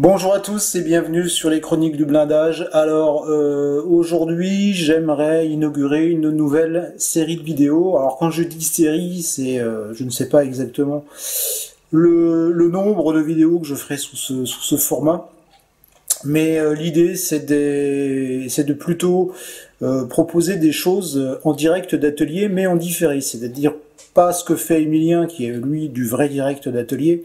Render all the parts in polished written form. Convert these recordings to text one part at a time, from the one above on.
Bonjour à tous et bienvenue sur les chroniques du blindage. Alors aujourd'hui j'aimerais inaugurer une nouvelle série de vidéos. Alors quand je dis série, c'est je ne sais pas exactement le nombre de vidéos que je ferai sous ce format. Mais l'idée c'est de plutôt proposer des choses en direct d'atelier mais en différé. C'est-à-dire pas ce que fait Emilien qui est lui du vrai direct d'atelier,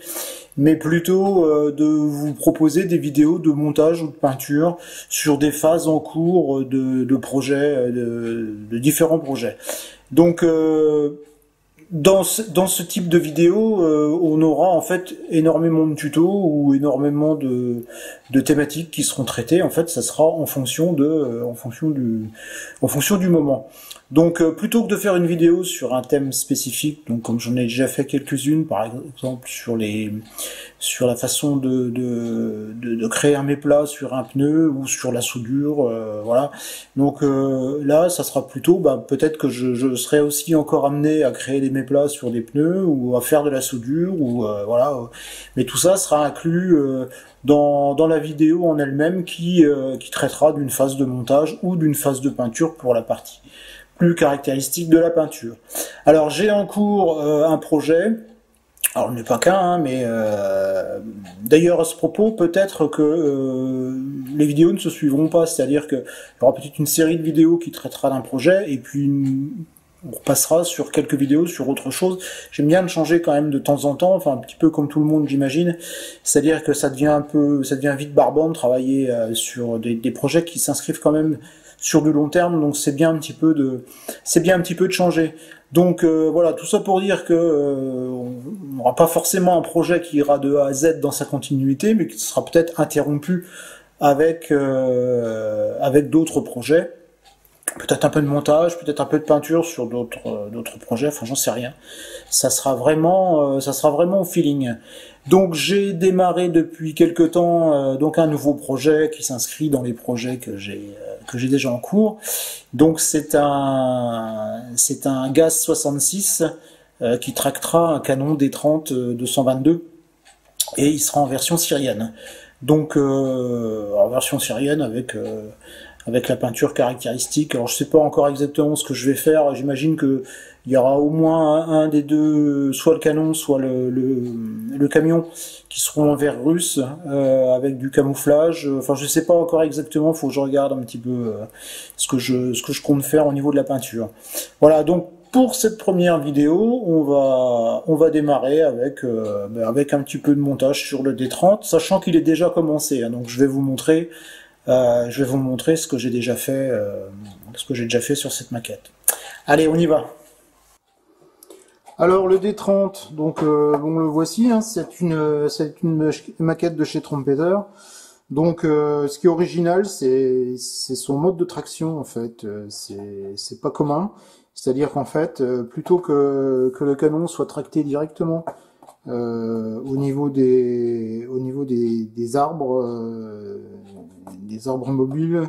mais plutôt de vous proposer des vidéos de montage ou de peinture sur des phases en cours de projets, de différents projets. Donc dans ce type de vidéo, on aura en fait énormément de tutos ou énormément de thématiques qui seront traitées. En fait, ça sera en fonction du moment. Donc plutôt que de faire une vidéo sur un thème spécifique, donc comme j'en ai déjà fait quelques-unes, par exemple sur la façon de créer un méplat sur un pneu ou sur la soudure, voilà. Donc là, ça sera plutôt, peut-être que je serai aussi encore amené à créer des méplats sur des pneus ou à faire de la soudure ou voilà. Mais tout ça sera inclus dans la vidéo en elle-même qui traitera d'une phase de montage ou d'une phase de peinture pour la partie plus caractéristique de la peinture. Alors j'ai en cours un projet, alors il n'est pas qu'un, mais d'ailleurs à ce propos, peut-être que les vidéos ne se suivront pas, c'est-à-dire qu'il y aura peut-être une série de vidéos qui traitera d'un projet, et puis on repassera sur quelques vidéos sur autre chose. J'aime bien de changer quand même de temps en temps, enfin un petit peu comme tout le monde j'imagine, c'est-à-dire que ça devient vite barbant de travailler sur des projets qui s'inscrivent quand même sur du long terme, donc c'est bien un petit peu de changer. Donc voilà, tout ça pour dire que on n'aura pas forcément un projet qui ira de A à Z dans sa continuité, mais qui sera peut-être interrompu avec d'autres projets. Peut-être un peu de montage, peut-être un peu de peinture sur d'autres projets, enfin j'en sais rien. Ça sera vraiment au feeling. Donc j'ai démarré depuis quelque temps donc un nouveau projet qui s'inscrit dans les projets que j'ai déjà en cours. Donc c'est un GAZ 66 qui tractera un canon D30 222 et il sera en version syrienne. Donc en version syrienne avec la peinture caractéristique. Alors je sais pas encore exactement ce que je vais faire. J'imagine que il y aura au moins un des deux, soit le canon, soit le camion, qui seront en verre russe avec du camouflage. Enfin, je sais pas encore exactement. Faut que je regarde un petit peu ce que je compte faire au niveau de la peinture. Voilà. Donc pour cette première vidéo, on va démarrer avec un petit peu de montage sur le D30, sachant qu'il est déjà commencé. Hein, donc je vais vous montrer ce que j'ai déjà fait, sur cette maquette. Allez, on y va. Alors le D30, donc bon, le voici, hein, c'est une maquette de chez Trompeter. Donc ce qui est original, c'est son mode de traction en fait. C'est pas commun. C'est-à-dire qu'en fait, plutôt que le canon soit tracté directement au niveau des arbres. Des arbres mobiles.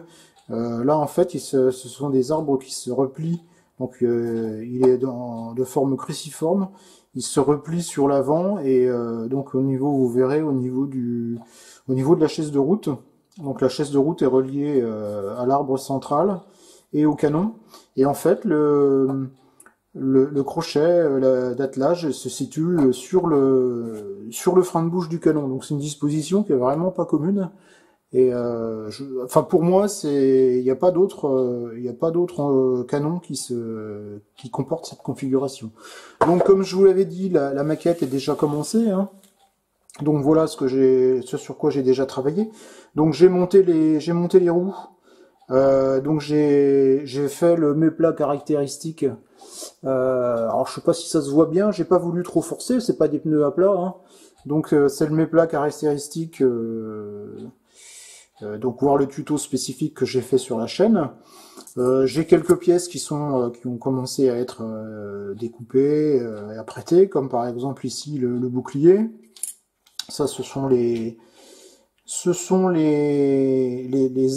Là, en fait, ce sont des arbres qui se replient. Donc, il est de forme cruciforme. Il se replie sur l'avant et donc au niveau, vous verrez, au niveau de la chaise de route. Donc, la chaise de route est reliée à l'arbre central et au canon. Et en fait, le crochet d'attelage se situe sur le frein de bouche du canon. Donc, c'est une disposition qui est vraiment pas commune. Et enfin pour moi, il n'y a pas d'autre canon qui comporte cette configuration. Donc comme je vous l'avais dit, la maquette est déjà commencée. Hein. Donc voilà ce sur quoi j'ai déjà travaillé. Donc j'ai monté les roues. Donc j'ai fait le méplat caractéristique. Alors je sais pas si ça se voit bien. J'ai pas voulu trop forcer. C'est pas des pneus à plat. Hein. Donc c'est le méplat caractéristique. Donc voir le tuto spécifique que j'ai fait sur la chaîne. J'ai quelques pièces qui ont commencé à être découpées et apprêtées, comme par exemple ici le bouclier. Ça, ce sont les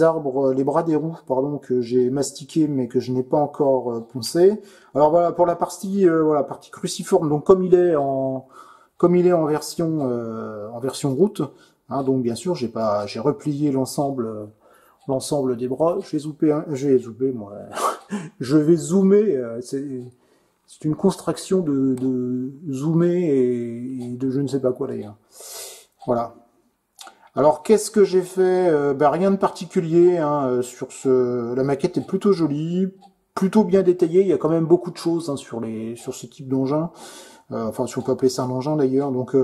arbres, les bras des roues, pardon, que j'ai mastiqués mais que je n'ai pas encore poncé. Alors voilà pour la partie cruciforme. Donc comme il est en version route. Hein, donc bien sûr, j'ai replié l'ensemble des bras. Je vais zoomer, moi. Je vais zoomer. C'est une construction de zoomer et de je ne sais pas quoi d'ailleurs. Voilà. Alors qu'est-ce que j'ai fait? Ben, rien de particulier. Hein, la maquette est plutôt jolie, plutôt bien détaillée. Il y a quand même beaucoup de choses hein, sur ce type d'engin. Enfin, si on peut appeler ça un engin d'ailleurs. Donc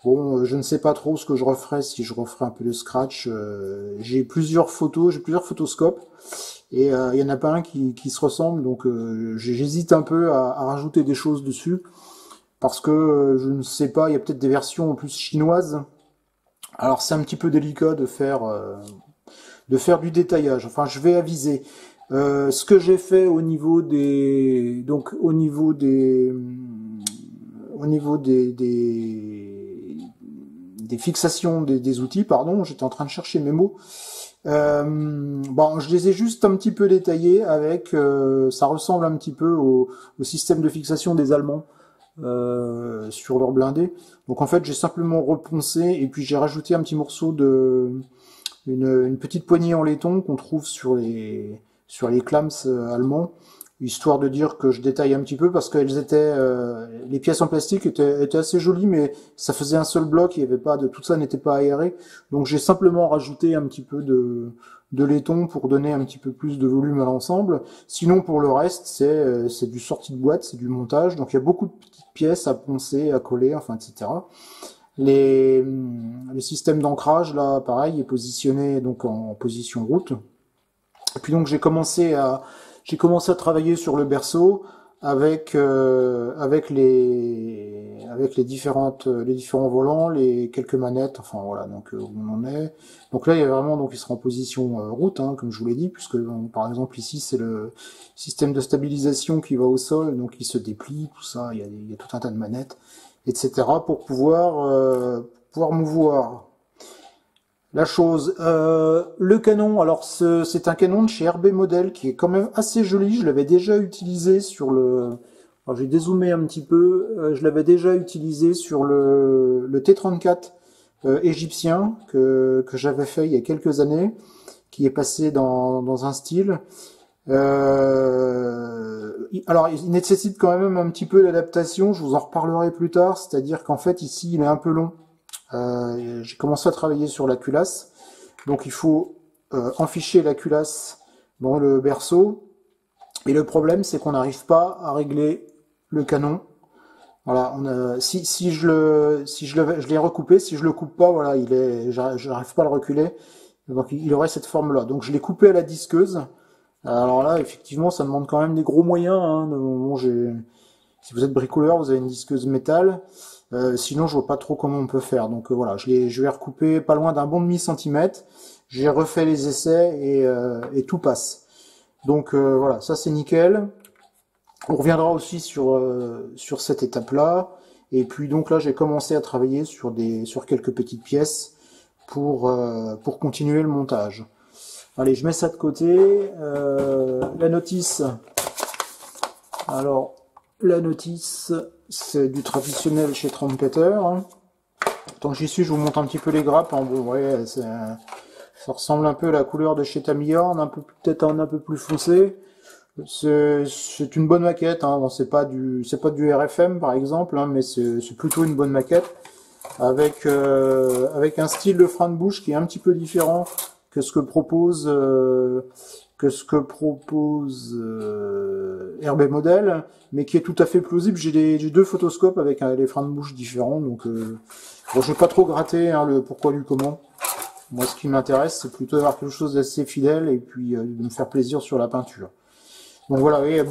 bon, je ne sais pas trop ce que je referai si je referai un peu de scratch. J'ai plusieurs photoscopes. Et il y en a pas un qui se ressemble, donc j'hésite un peu à rajouter des choses dessus, parce que je ne sais pas, il y a peut-être des versions en plus chinoises. Alors c'est un petit peu délicat de faire du détaillage. Enfin, je vais aviser. Ce que j'ai fait au niveau des des fixations des outils, pardon, j'étais en train de chercher mes mots. Bon, je les ai juste un petit peu détaillés avec, ça ressemble un petit peu au système de fixation des Allemands sur leur blindé. Donc en fait, j'ai simplement reponcé et puis j'ai rajouté un petit morceau une petite poignée en laiton qu'on trouve sur les clams allemands, histoire de dire que je détaille un petit peu parce qu'elles étaient, les pièces en plastique étaient assez jolies, mais ça faisait un seul bloc, il y avait pas de, tout ça n'était pas aéré, donc j'ai simplement rajouté un petit peu de laiton pour donner un petit peu plus de volume à l'ensemble. Sinon pour le reste c'est du sortie de boîte, c'est du montage, donc il y a beaucoup de petites pièces à poncer, à coller, enfin etc. Le système d'ancrage là pareil est positionné donc en position route. Et puis donc j'ai commencé à travailler sur le berceau avec les différents volants, les quelques manettes, enfin voilà, donc où on en est. Donc là il y a vraiment, donc il sera en position route, hein, comme je vous l'ai dit, puisque par exemple ici c'est le système de stabilisation qui va au sol, donc il se déplie, tout ça, il y a tout un tas de manettes, etc. pour pouvoir mouvoir la chose. Le canon, alors c'est un canon de chez RB Model qui est quand même assez joli. Je l'avais déjà utilisé sur le... Alors j'ai dézoomé un petit peu. Je l'avais déjà utilisé sur le T34 égyptien que j'avais fait il y a quelques années, qui est passé dans un style. Alors il nécessite quand même un petit peu d'adaptation. Je vous en reparlerai plus tard. C'est-à-dire qu'en fait ici il est un peu long. J'ai commencé à travailler sur la culasse, donc il faut enficher la culasse dans le berceau, et le problème c'est qu'on n'arrive pas à régler le canon. Voilà, si je l'ai recoupé, si je le coupe pas, voilà, j'arrive pas à le reculer, donc il aurait cette forme là. Donc je l'ai coupé à la disqueuse. Alors là, effectivement, ça demande quand même des gros moyens. Hein. Bon, si vous êtes bricoleur, vous avez une disqueuse métal. Sinon, je vois pas trop comment on peut faire. Donc voilà, je vais recouper pas loin d'un bon demi-centimètre. J'ai refait les essais et tout passe. Donc voilà, ça c'est nickel. On reviendra aussi sur cette étape-là. Et puis donc là, j'ai commencé à travailler sur quelques petites pièces pour continuer le montage. Allez, je mets ça de côté. La notice. Alors, la notice, c'est du traditionnel chez Trumpeter. Tant que j'y suis, je vous montre un petit peu les grappes. Hein. Bon, ouais, ça ressemble un peu à la couleur de chez Tamillorn, peut-être un peu plus foncé. C'est une bonne maquette. Hein. Bon, c'est pas du RFM par exemple, hein, mais c'est plutôt une bonne maquette avec un style de frein de bouche qui est un petit peu différent que ce que propose RB Model, mais qui est tout à fait plausible. J'ai deux photoscopes avec les freins de bouche différents, donc bon, je vais pas trop gratter hein, le pourquoi du comment. Moi, ce qui m'intéresse, c'est plutôt d'avoir quelque chose d'assez fidèle et puis de me faire plaisir sur la peinture. Donc voilà, il y a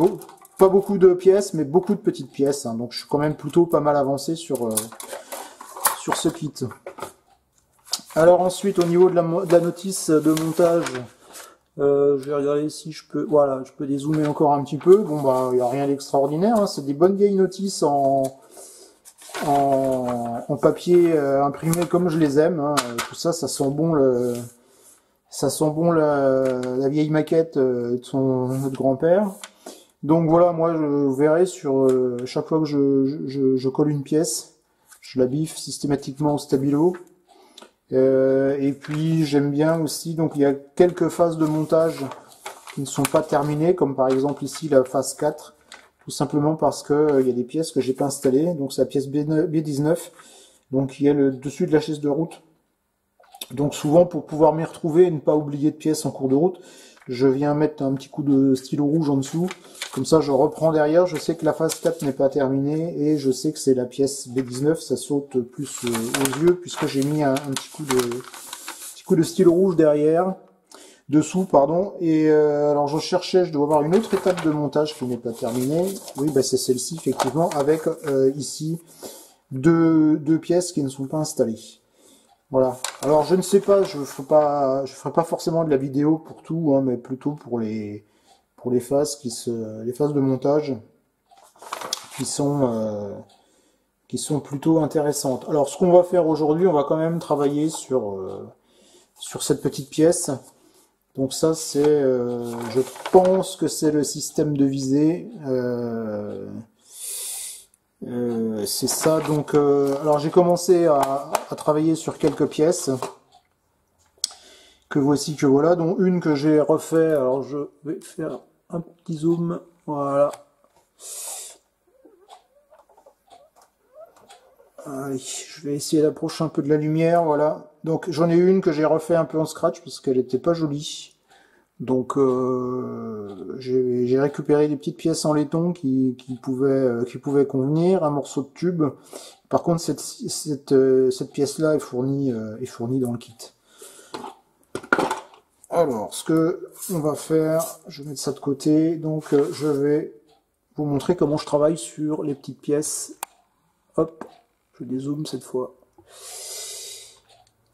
pas beaucoup de pièces, mais beaucoup de petites pièces. Hein, donc je suis quand même plutôt pas mal avancé sur ce kit. Alors ensuite, au niveau de la notice de montage, je vais regarder si je peux, voilà, je peux dézoomer encore un petit peu. Bon bah, il n'y a rien d'extraordinaire. Hein, c'est des bonnes vieilles notices en papier imprimé comme je les aime. Hein. Tout ça, ça sent bon la vieille maquette de notre grand-père. Donc voilà, moi je verrai sur chaque fois que je colle une pièce, je la biffe systématiquement au stabilo. Et puis j'aime bien aussi, donc il y a quelques phases de montage qui ne sont pas terminées, comme par exemple ici la phase 4, tout simplement parce que il y a des pièces que j'ai pas installées, donc c'est la pièce B19, donc il y a le dessus de la chaise de route. Donc souvent pour pouvoir m'y retrouver et ne pas oublier de pièces en cours de route, je viens mettre un petit coup de stylo rouge en dessous, comme ça je reprends derrière, je sais que la phase 4 n'est pas terminée et je sais que c'est la pièce B19, ça saute plus aux yeux puisque j'ai mis un petit coup de stylo rouge derrière, dessous pardon, et alors je cherchais, je dois avoir une autre étape de montage qui n'est pas terminée, oui bah c'est celle-ci effectivement, avec ici deux pièces qui ne sont pas installées. Voilà. Alors je ne sais pas, je ferai pas forcément de la vidéo pour tout, hein, mais plutôt pour les phases les phases de montage qui sont plutôt intéressantes. Alors ce qu'on va faire aujourd'hui, on va quand même travailler sur cette petite pièce. Donc ça c'est, je pense que c'est le système de visée. C'est ça, donc alors j'ai commencé à travailler sur quelques pièces que voici, que voilà, dont une que j'ai refait. Alors je vais faire un petit zoom, voilà. Allez, je vais essayer d'approcher un peu de la lumière, voilà. Donc j'en ai une que j'ai refait un peu en scratch parce qu'elle était pas jolie. Donc j'ai récupéré des petites pièces en laiton qui pouvaient convenir, un morceau de tube. Par contre cette pièce-là est fournie dans le kit. Alors ce que on va faire, je vais mettre ça de côté. Donc je vais vous montrer comment je travaille sur les petites pièces. Hop, je dézoome cette fois.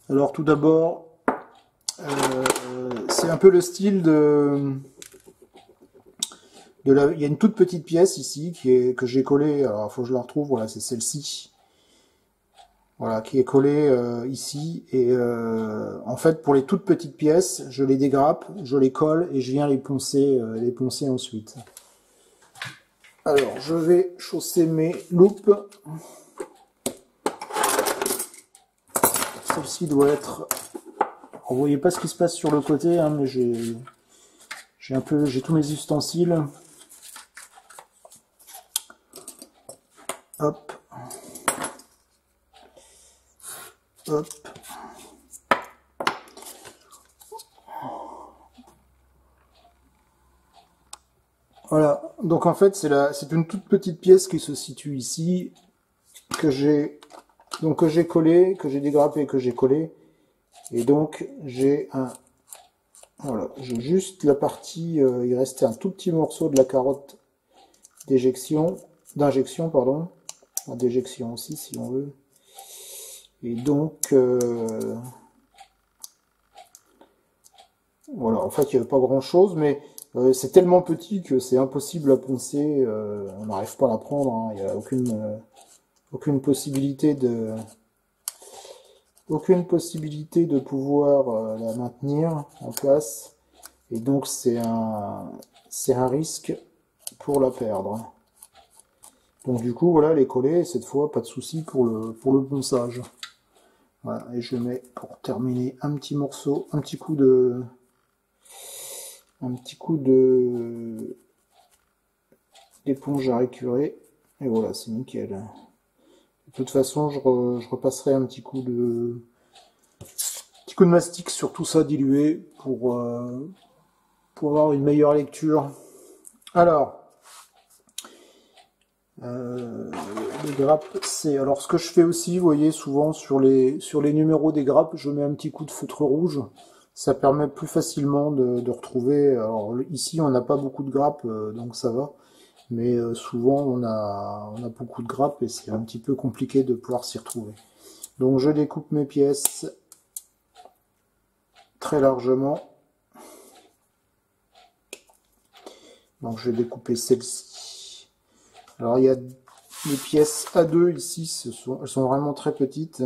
Alors tout d'abord, c'est un peu le style il y a une toute petite pièce ici que j'ai collée, alors il faut que je la retrouve, voilà, c'est celle-ci. Voilà, qui est collée ici, et en fait pour les toutes petites pièces, je les dégrappe, je les colle et je viens les poncer ensuite. Alors je vais chausser mes loupes. Celle-ci doit être... Vous voyez pas ce qui se passe sur le côté, hein, mais j'ai tous mes ustensiles. Hop. Hop. Voilà. Donc en fait, c'est une toute petite pièce qui se situe ici, que j'ai collé, que j'ai dégrappé, que j'ai collé. Et donc j'ai voilà, j'ai juste la partie, il restait un tout petit morceau de la carotte d'injection, pardon, d'éjection aussi si on veut. Et donc voilà, en fait il n'y avait pas grand chose, mais c'est tellement petit que c'est impossible à poncer, on n'arrive pas à la prendre, hein, il n'y a aucune possibilité de pouvoir la maintenir en place, et donc c'est un risque pour la perdre. Donc du coup voilà, les coller, cette fois pas de souci pour le ponçage. Voilà, et je mets pour terminer un petit morceau, un petit coup d'éponge à récurer, et voilà, c'est nickel. De toute façon, je repasserai un petit coup de mastic sur tout ça dilué pour avoir une meilleure lecture. Alors, les grappes, alors ce que je fais aussi, vous voyez, souvent sur les numéros des grappes, je mets un petit coup de feutre rouge. Ça permet plus facilement de retrouver. Alors ici, on n'a pas beaucoup de grappes, donc ça va. Mais souvent, on a beaucoup de grappes et c'est un petit peu compliqué de pouvoir s'y retrouver. Donc je découpe mes pièces très largement. Donc je vais découper celle-ci. Alors il y a les pièces A2 ici, elles sont vraiment très petites.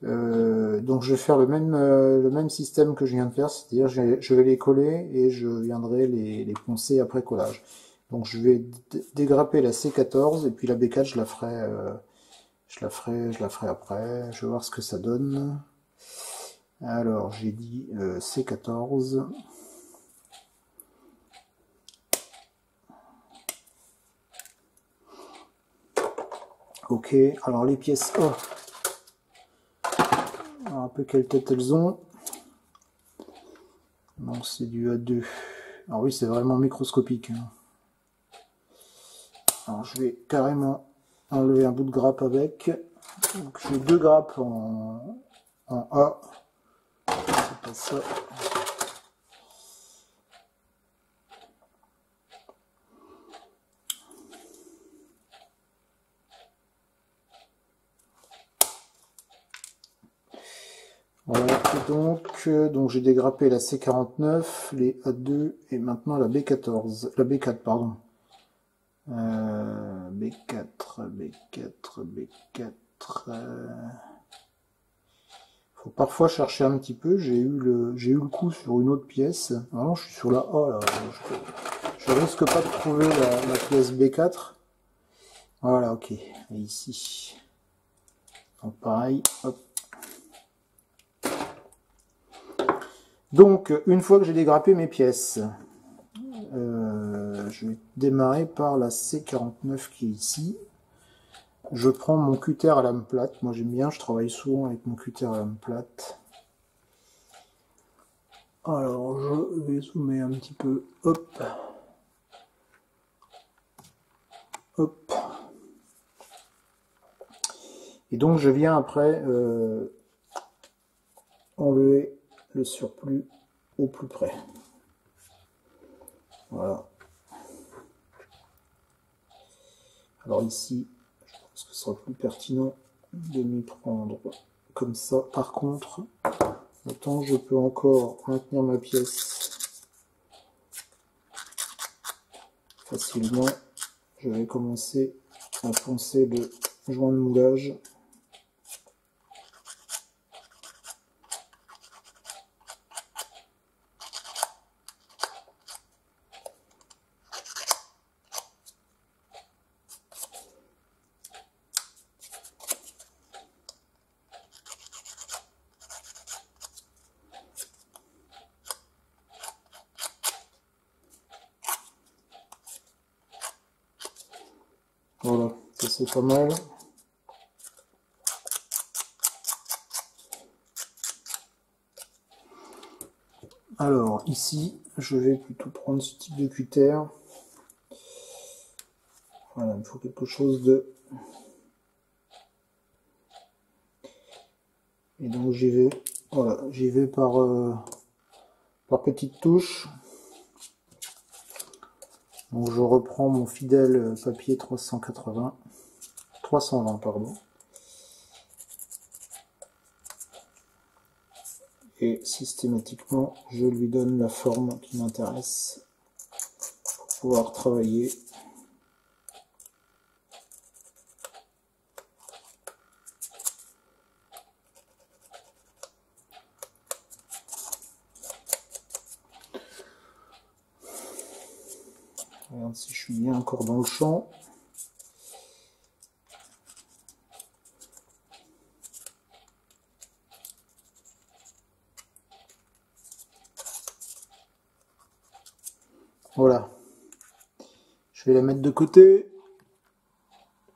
Donc je vais faire le même système que je viens de faire, c'est-à-dire je vais les coller et je viendrai les poncer après collage. Donc je vais dégrapper la C14 et puis la B4 je la ferai après, je vais voir ce que ça donne. Alors, j'ai dit C14. Ok, alors les pièces A. Alors, un peu quelle tête elles ont. Donc c'est du A2. Alors oui, c'est vraiment microscopique. Alors je vais carrément enlever un bout de grappe avec. Donc j'ai deux grappes en A. C'est pas ça. Voilà, et donc j'ai dégrappé la C49, les A2 et maintenant la B14, la B4 pardon. B4. Faut parfois chercher un petit peu. J'ai eu le coup sur une autre pièce. Vraiment, je suis sur la A là. Je risque pas de trouver la pièce B4. Voilà, ok. Et ici. Donc pareil, hop. Donc, une fois que j'ai dégrappé mes pièces, je vais démarrer par la C49 qui est ici. Je prends mon cutter à lame plate. Moi j'aime bien, je travaille souvent avec mon cutter à lame plate. Alors, je vais zoomer un petit peu. Hop. Hop. Et donc, je viens après enlever le surplus au plus près. Voilà. Alors ici, je pense que ce sera plus pertinent de m'y prendre comme ça. Par contre, autant je peux encore maintenir ma pièce facilement, je vais commencer à poncer le joint de moulage. Voilà, ça c'est pas mal. Alors ici, je vais plutôt prendre ce type de cutter. Voilà, il faut quelque chose de... Et donc j'y vais, voilà, j'y vais par petites touches. Donc je reprends mon fidèle papier 320 pardon. Et systématiquement, je lui donne la forme qui m'intéresse pour pouvoir travailler. Regarde si je suis bien encore dans le champ. Voilà. Je vais la mettre de côté.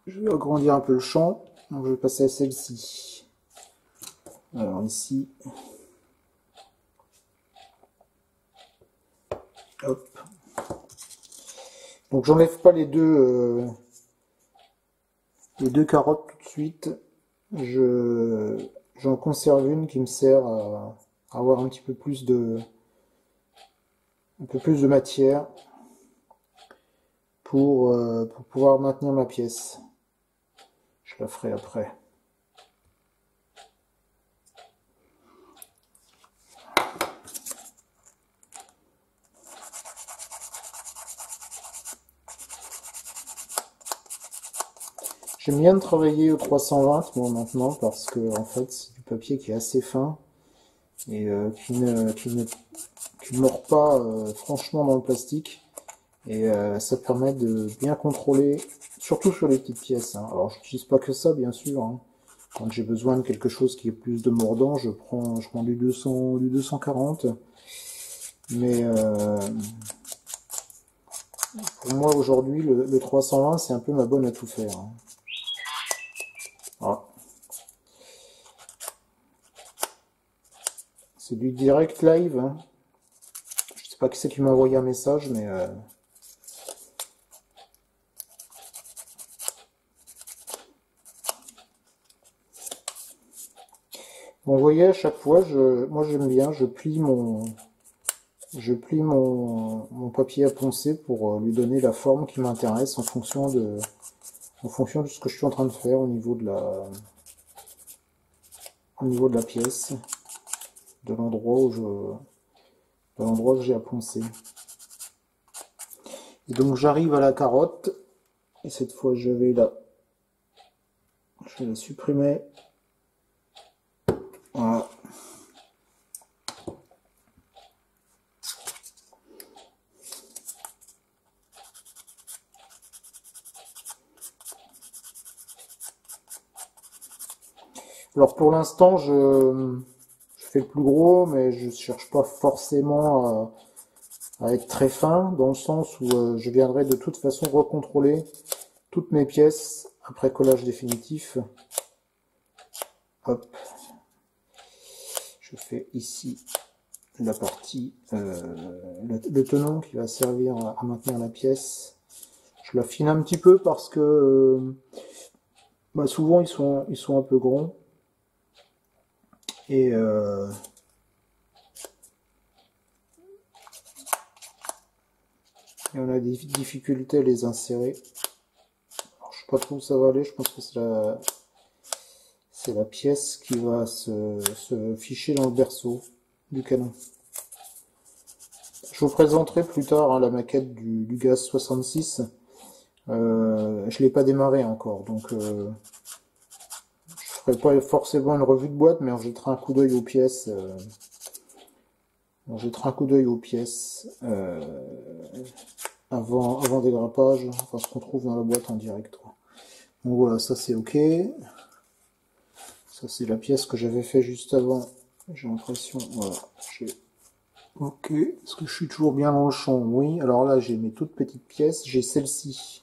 Je vais agrandir un peu le champ. Donc je vais passer à celle-ci. Alors ici. Hop. Donc j'enlève pas les deux carottes tout de suite. J'en conserve une qui me sert à avoir un peu plus de matière pour pouvoir maintenir ma pièce. Je la ferai après. J'aime bien travailler au 320 moi maintenant parce que en fait c'est du papier qui est assez fin et qui ne mord pas franchement dans le plastique et ça permet de bien contrôler, surtout sur les petites pièces. Hein. Alors j'utilise pas que ça bien sûr, hein. Quand j'ai besoin de quelque chose qui est plus de mordant, je prends du 200, du 240. Mais pour moi aujourd'hui, le 320, c'est un peu ma bonne à tout faire. Hein. Voilà. C'est du direct live. Hein. Je sais pas qui c'est qui m'a envoyé un message, mais bon, vous voyez, à chaque fois, moi j'aime bien, je plie mon papier à poncer pour lui donner la forme qui m'intéresse en fonction de ce que je suis en train de faire au niveau de la pièce, de l'endroit que j'ai à poncer. Et donc j'arrive à la carotte, et cette fois je vais la supprimer. Voilà. Alors pour l'instant, je fais le plus gros, mais je cherche pas forcément à être très fin, dans le sens où je viendrai de toute façon recontrôler toutes mes pièces après collage définitif. Hop. Je fais ici la partie, le tenon qui va servir à maintenir la pièce. Je l'affine un petit peu parce que bah souvent ils sont un peu grands. Et on a des difficultés à les insérer. Alors, je sais pas trop où ça va aller, je pense que c'est la pièce qui va se ficher dans le berceau du canon. Je vous présenterai plus tard hein, la maquette du Gaz 66. Je l'ai pas démarré encore, donc je ferai pas forcément une revue de boîte, mais on jettera un coup d'œil aux pièces. Avant dégrappage, enfin ce qu'on trouve dans la boîte en direct. Quoi. Donc voilà, ça c'est ok. Ça c'est la pièce que j'avais fait juste avant. J'ai l'impression, voilà, ok, est-ce que je suis toujours bien dans le champ? Oui, alors là j'ai mes toutes petites pièces, j'ai celle-ci.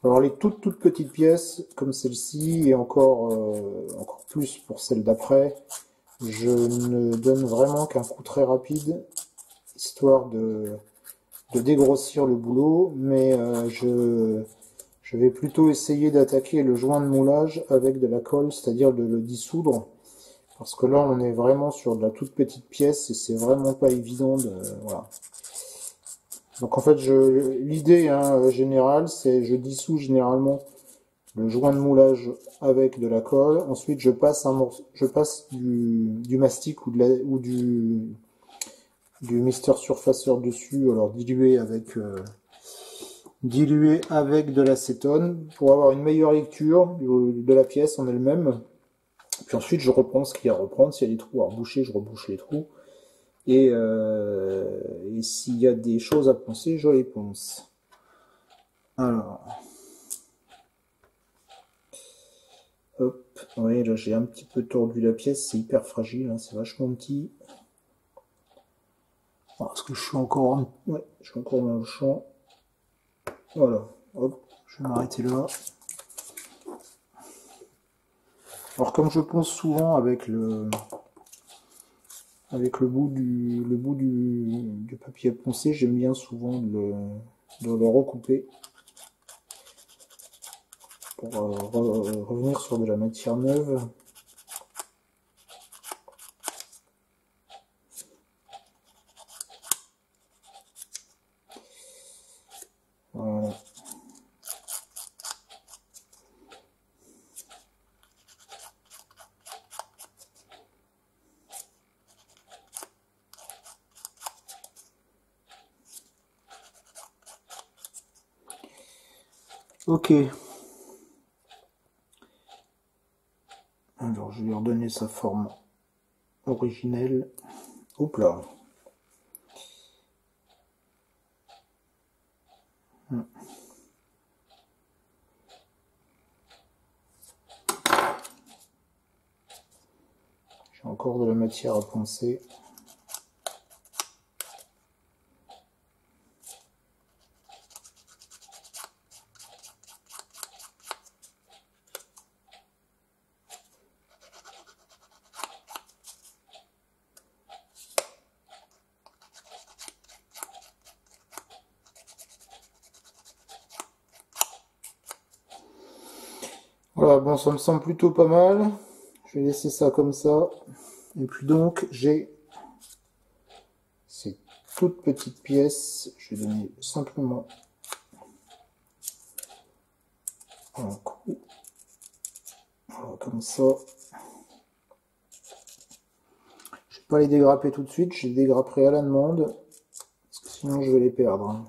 Alors les toutes petites pièces, comme celle-ci, et encore plus pour celle d'après, je ne donne vraiment qu'un coup très rapide, histoire de dégrossir le boulot, mais je vais plutôt essayer d'attaquer le joint de moulage avec de la colle, c'est-à-dire de le dissoudre, parce que là on est vraiment sur de la toute petite pièce et c'est vraiment pas évident de voilà. Donc en fait l'idée générale c'est je dissous généralement le joint de moulage avec de la colle, ensuite je passe du mastic ou du Mister Surfaceur dessus, alors dilué avec de l'acétone pour avoir une meilleure lecture de la pièce en elle-même. Puis ensuite je reprends ce qu'il y a à reprendre, s'il y a des trous à reboucher, je rebouche les trous. Et s'il y a des choses à poncer, je les ponce. Alors. Hop, oui, là j'ai un petit peu tordu la pièce, c'est hyper fragile, hein, c'est vachement petit. Est-ce que je suis encore... Ouais, je suis encore dans le champ. Voilà, hop, je vais m'arrêter là. Alors comme je ponce souvent avec le bout du papier à poncer, j'aime bien souvent de le recouper pour revenir sur de la matière neuve. Voilà. Ok. Alors je vais lui redonner sa forme originelle. Hop là. J'ai encore de la matière à poncer. Voilà, bon, ça me semble plutôt pas mal. Je vais laisser ça comme ça. Et puis donc, j'ai ces toutes petites pièces. Je vais donner simplement un coup. Voilà, comme ça. Je vais pas les dégrapper tout de suite. Je les dégrapperai à la demande. Parce que sinon, je vais les perdre.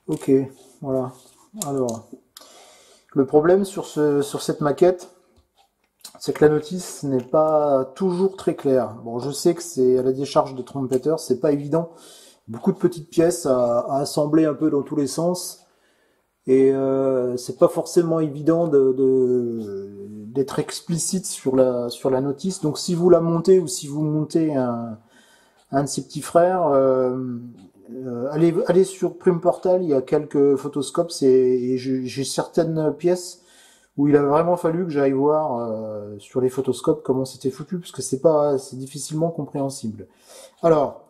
Ok, voilà. Alors, le problème sur cette maquette, c'est que la notice n'est pas toujours très claire. Bon, je sais que c'est à la décharge de trompetteur, c'est pas évident. Beaucoup de petites pièces à assembler un peu dans tous les sens. Et c'est pas forcément évident d'être explicite sur la notice. Donc si vous la montez ou si vous montez un de ses petits frères, allez sur Prime Portal, il y a quelques photoscopes, et j'ai certaines pièces où il a vraiment fallu que j'aille voir sur les photoscopes comment c'était foutu, parce que c'est difficilement compréhensible. Alors,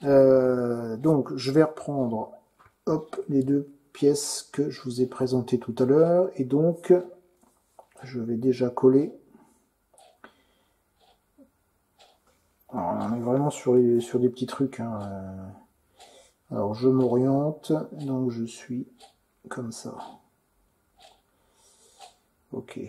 donc je vais reprendre, hop, les deux pièces que je vous ai présentées tout à l'heure, et donc je vais déjà coller. Alors, on est vraiment sur des petits trucs, hein. Alors je m'oriente, donc je suis comme ça. Ok.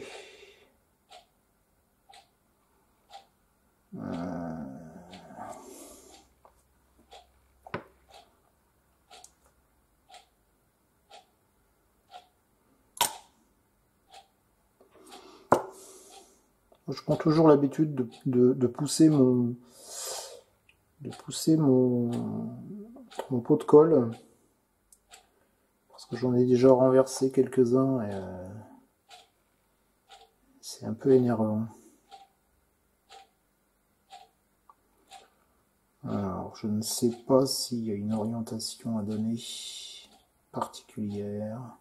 Je prends toujours l'habitude de pousser mon pot de colle, parce que j'en ai déjà renversé quelques-uns et c'est un peu énervant. Alors, je ne sais pas s'il y a une orientation à donner particulière.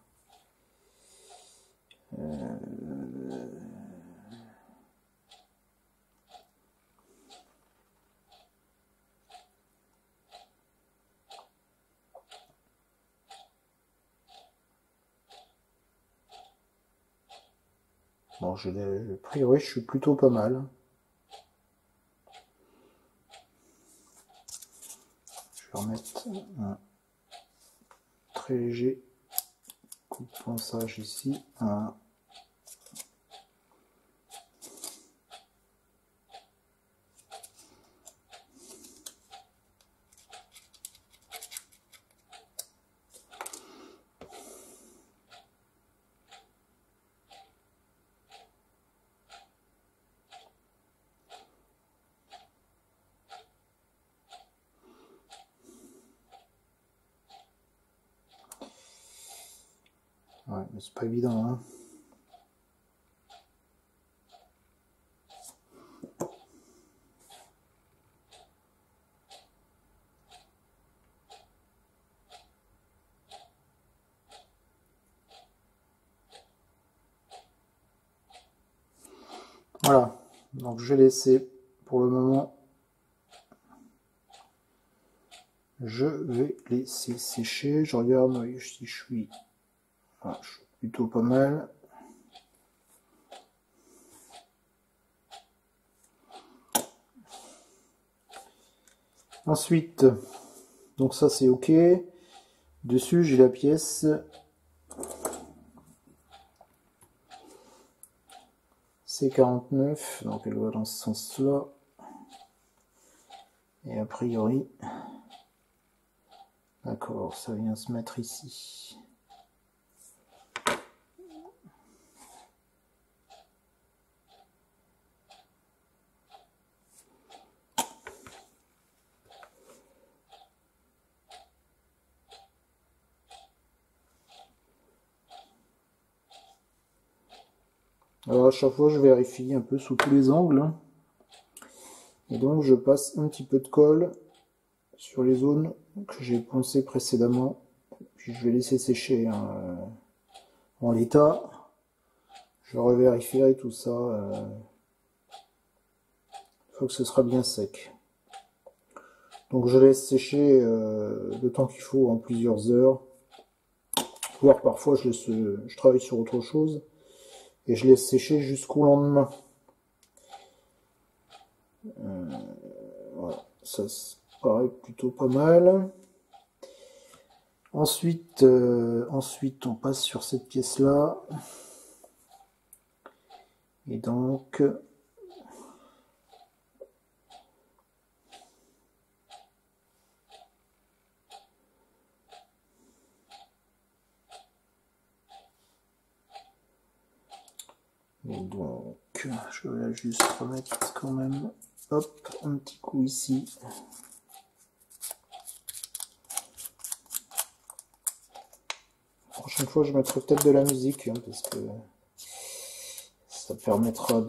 Bon, a priori, je suis plutôt pas mal. Je vais remettre un très léger coup de ponçage ici. Voilà. Ouais, mais c'est pas évident, hein. Voilà, donc je vais laisser pour le moment. Je vais laisser sécher. Je regarde si je suis plutôt pas mal. Ensuite, donc ça c'est ok. Dessus j'ai la pièce C49, donc elle va dans ce sens-là. Et a priori, d'accord, ça vient se mettre ici. Alors à chaque fois je vérifie un peu sous tous les angles, hein. Et donc je passe un petit peu de colle sur les zones que j'ai poncées précédemment, puis je vais laisser sécher, hein, en l'état. Je revérifierai tout ça une fois que ce sera bien sec. Donc je laisse sécher le temps qu'il faut, en plusieurs heures, voire parfois je travaille sur autre chose et je laisse sécher jusqu'au lendemain. Voilà, ça paraît plutôt pas mal. Ensuite on passe sur cette pièce là, et donc je vais juste remettre quand même, hop, un petit coup ici. La prochaine fois, je mettrai peut-être de la musique, hein, parce que ça permettra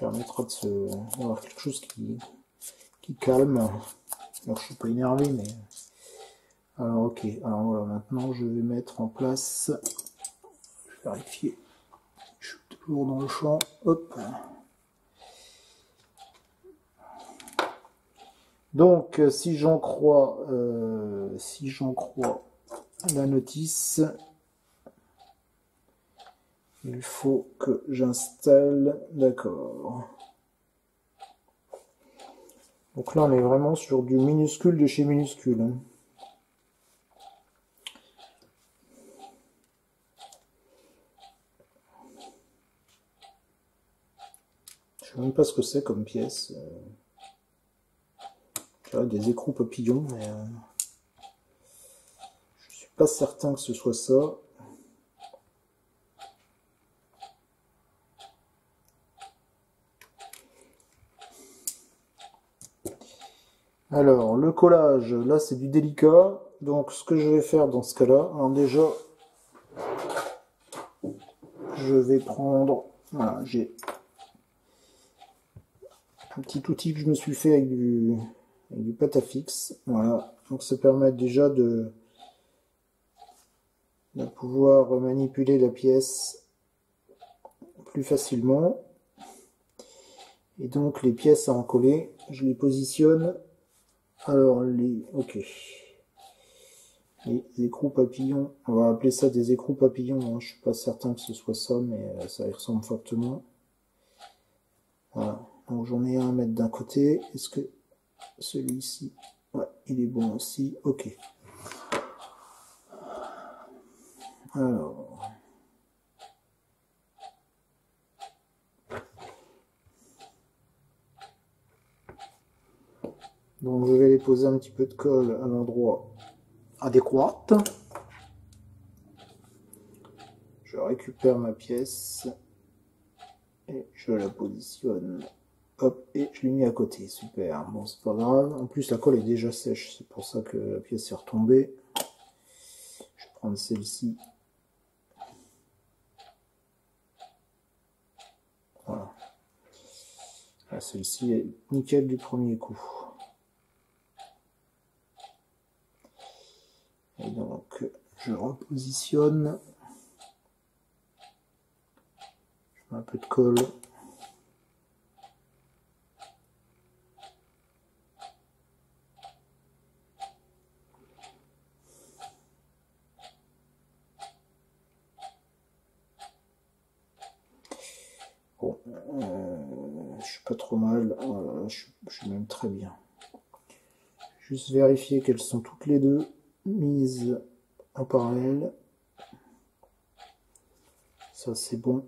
d'avoir quelque chose qui calme. Alors, je suis pas énervé, mais... Alors, ok. Alors, voilà, maintenant, je vais mettre en place... Je vais vérifier. Je suis toujours dans le champ. Hop. Donc, si j'en crois la notice, il faut que j'installe... D'accord. Donc là, on est vraiment sur du minuscule de chez minuscule, hein. Je sais même pas ce que c'est comme pièce. Des écrous papillons, mais je suis pas certain que ce soit ça. Alors, le collage, là c'est du délicat. Donc ce que je vais faire dans ce cas-là, alors déjà, je vais prendre, voilà, j'ai un petit outil que je me suis fait avec du pâte à fixe. Voilà, donc ça permet déjà de pouvoir manipuler la pièce plus facilement. Et donc les pièces à en coller, je les positionne. Alors ok. Les écrous papillons, on va appeler ça des écrous papillons, hein. Je suis pas certain que ce soit ça, mais ça y ressemble fortement. Voilà, donc j'en ai un à mettre d'un côté. Est-ce que celui-ci, ouais, il est bon aussi, ok. Alors... Donc je vais les poser un petit peu de colle à l'endroit adéquat. Je récupère ma pièce et je la positionne. Hop, et je l'ai mis à côté, super. Bon, c'est pas grave. En plus, la colle est déjà sèche, c'est pour ça que la pièce est retombée. Je vais prendre celle-ci. Voilà. Celle-ci est nickel du premier coup. Et donc, je repositionne. Je mets un peu de colle. Bon, je suis pas trop mal. Voilà, je suis même très bien. Juste vérifier qu'elles sont toutes les deux mises en parallèle. Ça c'est bon.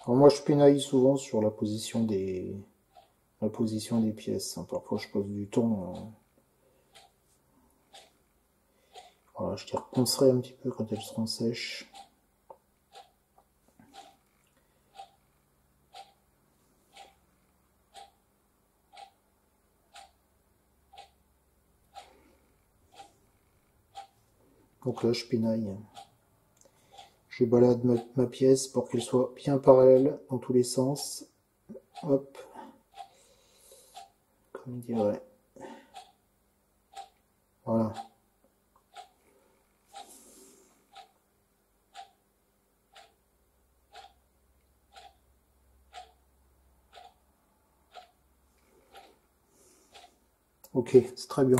Alors moi je pénaille souvent sur la position des pièces, hein. Parfois je passe du temps. Voilà, je les reponcerai un petit peu quand elles seront sèches. Donc là, je pinaille. Je balade ma pièce pour qu'elle soit bien parallèle dans tous les sens. Hop. Comme il dirait. Voilà. Ok, c'est très bien.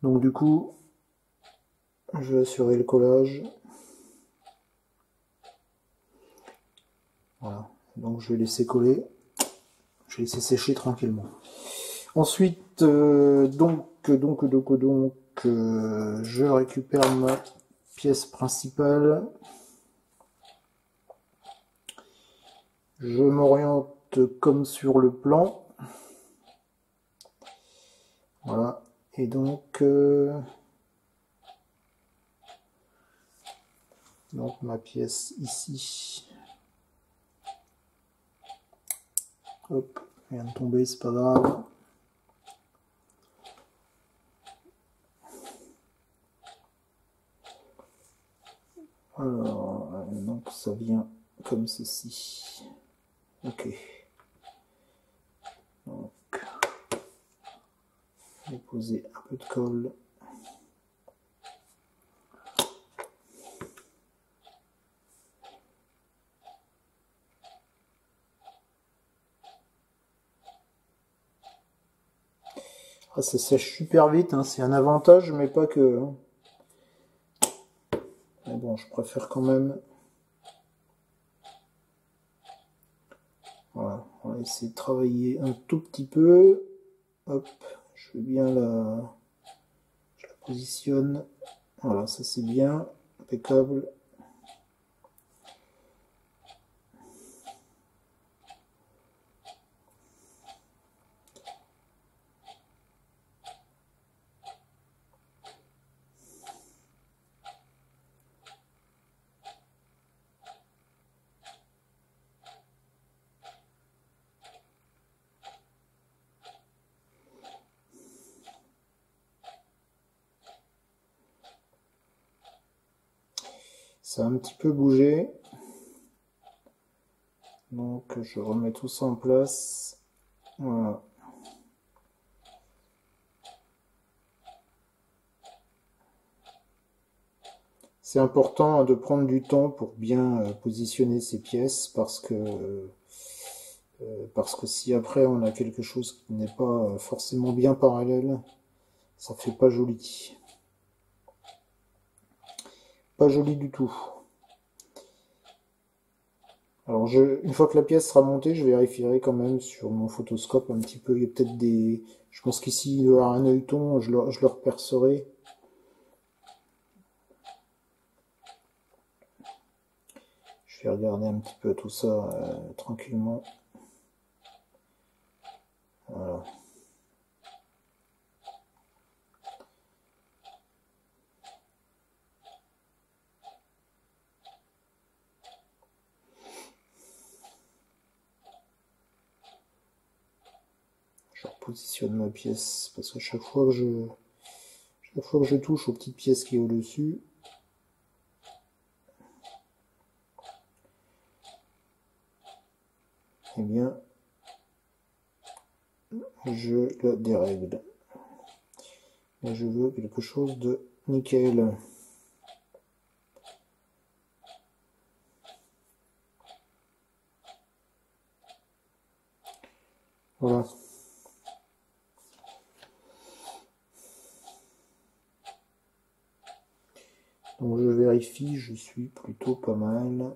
Donc du coup, je vais assurer le collage. Voilà. Donc je vais laisser coller. Je vais laisser sécher tranquillement. Ensuite, je récupère ma pièce principale. Je m'oriente comme sur le plan. Voilà. Et donc ma pièce ici. Hop, elle vient de tomber, c'est pas grave. Alors, donc ça vient comme ceci. Ok. Donc, je vais poser un peu de colle. Ah, ça sèche super vite, hein. C'est un avantage, mais pas que. Mais bon, je préfère quand même. Voilà, on va essayer de travailler un tout petit peu. Hop, je vais bien je la positionne. Voilà, ça c'est bien, impeccable. Ça a un petit peu bougé. Donc je remets tout ça en place. Voilà. C'est important de prendre du temps pour bien positionner ces pièces parce que si après on a quelque chose qui n'est pas forcément bien parallèle, ça fait pas joli. Pas joli du tout. Alors une fois que la pièce sera montée, je vérifierai quand même sur mon photoscope un petit peu. Il y a peut-être des. Je pense qu'ici il y aura un œilleton, je le repercerai. Je vais regarder un petit peu tout ça tranquillement. Voilà. Je repositionne ma pièce parce qu'à chaque fois que je touche aux petites pièces qui est au-dessus, eh bien, je la dérègle. Et je veux quelque chose de nickel. Voilà. Donc je vérifie, je suis plutôt pas mal.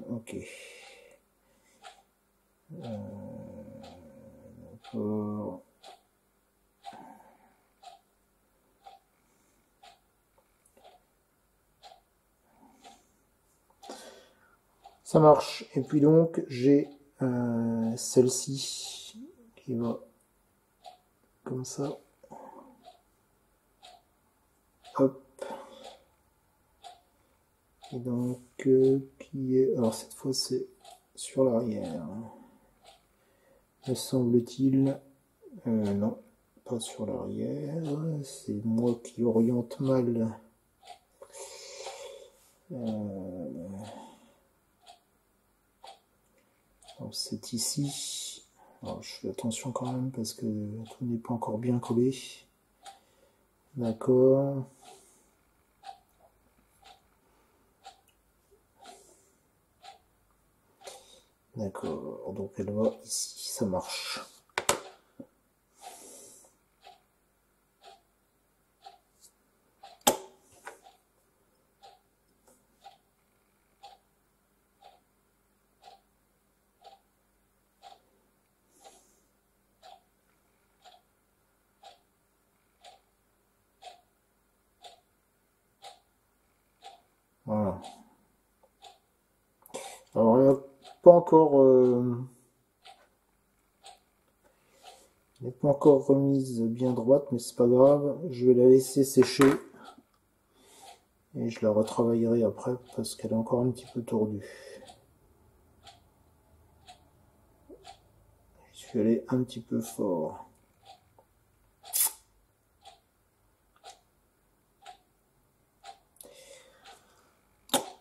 Ok. D'accord. Ça marche. Et puis donc j'ai celle-ci qui va comme ça. Hop. Et donc qui est. Alors cette fois c'est sur l'arrière. Me semble-t-il. Non, pas sur l'arrière. C'est moi qui oriente mal C'est ici. Alors, je fais attention quand même parce que tout n'est pas encore bien collé. D'accord. D'accord, donc elle va ici, ça marche. Voilà. Alors elle n'est pas encore remise bien droite, mais c'est pas grave. Je vais la laisser sécher et je la retravaillerai après parce qu'elle est encore un petit peu tordue. Je suis allé un petit peu fort.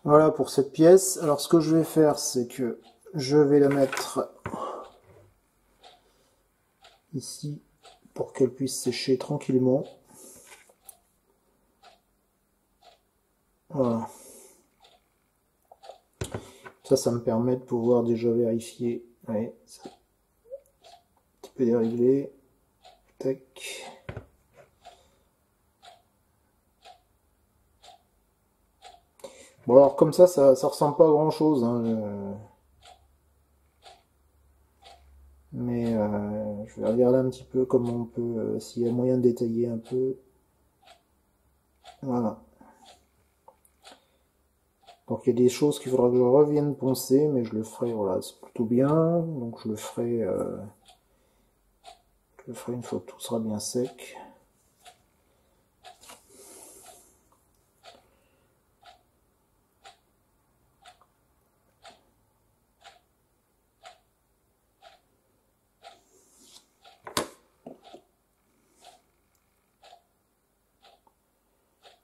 Voilà pour cette pièce. Alors ce que je vais faire, c'est que je vais la mettre ici pour qu'elle puisse sécher tranquillement. Voilà. Ça me permet de pouvoir déjà vérifier. Ouais, c'est un petit peu déréglé. Tac. Bon alors comme ça ressemble pas à grand chose, hein, mais je vais regarder un petit peu comment on peut, s'il y a moyen de détailler un peu. Voilà. Donc il y a des choses qu'il faudra que je revienne poncer, mais je le ferai, voilà, c'est plutôt bien, donc je le ferai une fois que tout sera bien sec.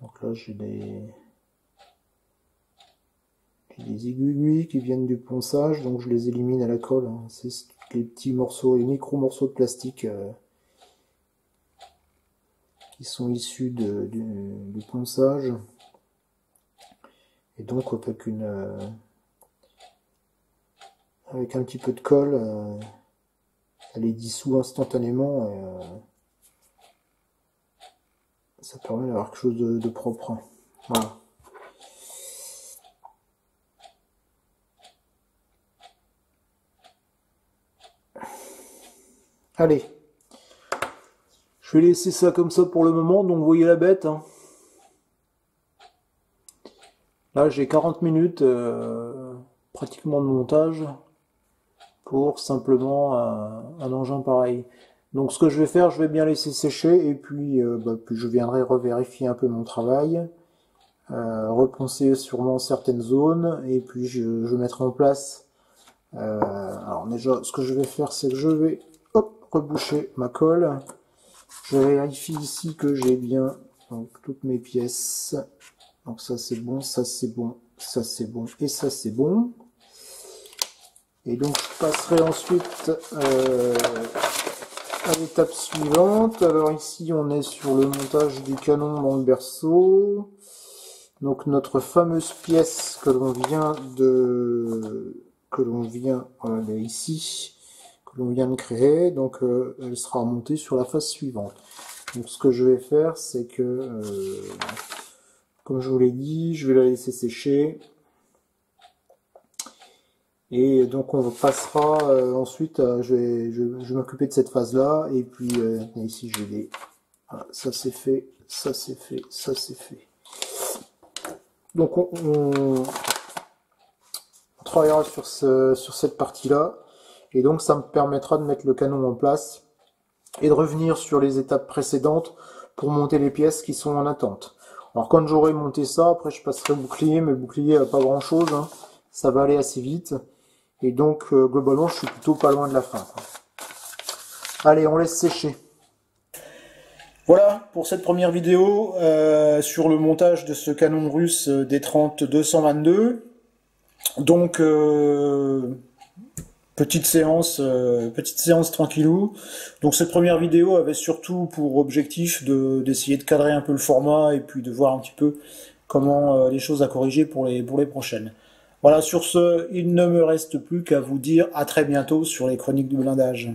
Donc là j'ai des aiguilles qui viennent du ponçage, donc je les élimine à la colle, hein. C'est les petits morceaux, les micro morceaux de plastique qui sont issus du ponçage. Et donc avec un petit peu de colle, elle les dissout instantanément et ça permet d'avoir quelque chose de propre. Voilà. Allez, je vais laisser ça comme ça pour le moment, donc vous voyez la bête, hein. Là j'ai 40 minutes pratiquement de montage pour simplement un engin pareil. Donc ce que je vais faire, je vais bien laisser sécher et puis, puis je viendrai revérifier un peu mon travail, reponcer sûrement certaines zones et puis je mettrai en place. Alors déjà, ce que je vais faire, c'est que je vais reboucher ma colle. Je vérifie ici que j'ai bien donc, toutes mes pièces. Donc ça c'est bon, ça c'est bon, ça c'est bon et ça c'est bon. Et donc je passerai ensuite à l'étape suivante. Alors ici on est sur le montage du canon dans le berceau. Donc notre fameuse pièce que l'on vient ici, que l'on vient de créer, donc elle sera montée sur la face suivante. Donc ce que je vais faire, c'est que, comme je vous l'ai dit, je vais la laisser sécher. Et donc on passera ensuite, je vais m'occuper de cette phase-là, et puis ici j'ai des... Voilà, ça c'est fait, ça c'est fait, ça c'est fait. Donc on travaillera sur cette partie-là, et donc ça me permettra de mettre le canon en place, et de revenir sur les étapes précédentes pour monter les pièces qui sont en attente. Alors quand j'aurai monté ça, après je passerai au bouclier, mais le bouclier pas grand chose, hein. Ça va aller assez vite. Et donc, globalement, je suis plutôt pas loin de la fin, quoi. Allez, on laisse sécher. Voilà pour cette première vidéo sur le montage de ce canon russe D30-222. Donc petite séance tranquillou. Donc cette première vidéo avait surtout pour objectif d'essayer de cadrer un peu le format et puis de voir un petit peu comment les choses à corriger pour les prochaines. Voilà, sur ce, il ne me reste plus qu'à vous dire à très bientôt sur les chroniques du blindage.